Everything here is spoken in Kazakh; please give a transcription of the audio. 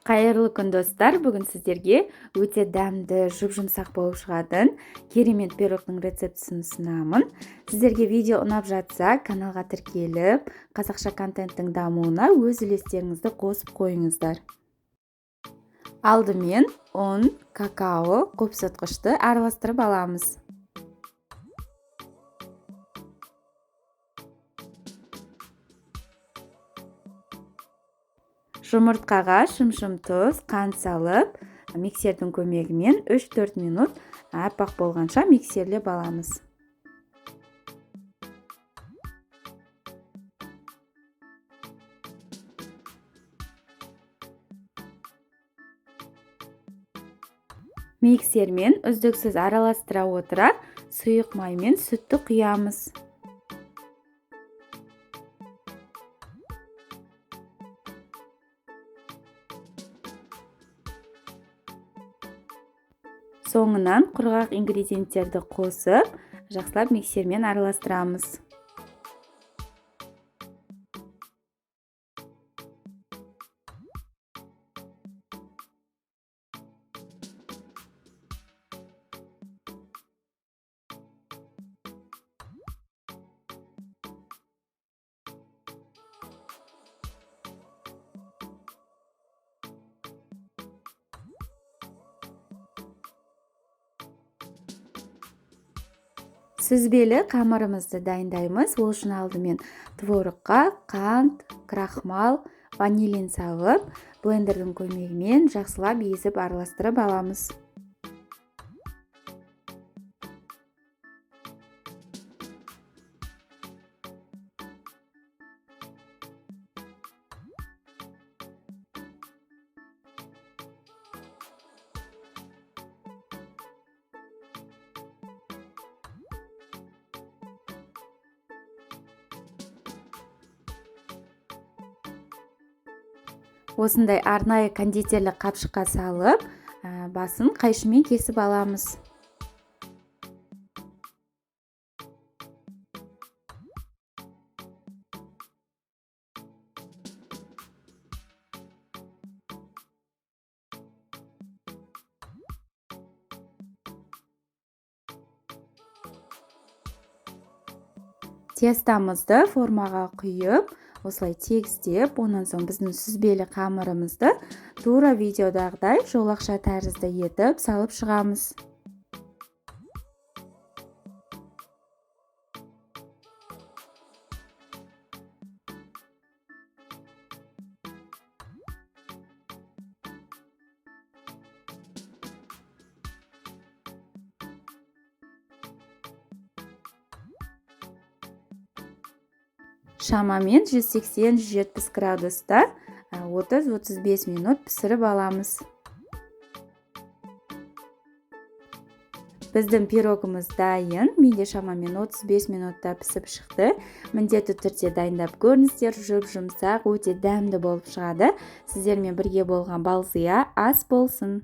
Қайырлы күн достар, бүгін сіздерге өте дәмді, жұп-жұмсақ болып шығатын керемет пирогтың рецептісін ұсынамын. Сіздерге видео ұнап жатса, каналға тіркеліп, қазақша контенттің дамуына өз үлестеріңізді қосып қойыңыздар. Алдымен ұн, какао, қопсытқышты араластырып аламыз. Жұмыртқаға шым-шым тұз, қант салып, миксердің көмегімен 3-4 минут аппақ болғанша миксерлеп аламыз. Миксермен үздіксіз араластыра отыра, сұйық май мен сүтті құямыз. Соңынан құрғақ ингредиенттерді қосып, жақсылап миксермен араластырамыз. Сүзбелі қамырымызды дайындаймыз. Ол үшін алдымен творогқа қант, крахмал, ванилин салып, блендердің көмегімен жақсылап езіп араластырып аламыз. Осындай арнайы кондитерлік қапшыққа салып, басын қайшымен кесіп аламыз. Тестамызды формаға құйып, осылай тегістеп, онан соң біздің сүзбелі қамырымызды тура видеодағыдай жолақша тәрізді етіп салып шығамыз. Шамамен 180-170 градуста 30-35 минут пісіріп аламыз. Біздің пирогымыз дайын. Менде шамамен 35 минутта пісіп шықты. Міндетті түрде дайындап көріңіздер, жұп-жұмсақ, өте дәмді болып шығады. Сіздермен бірге болған Балзия ас болсын.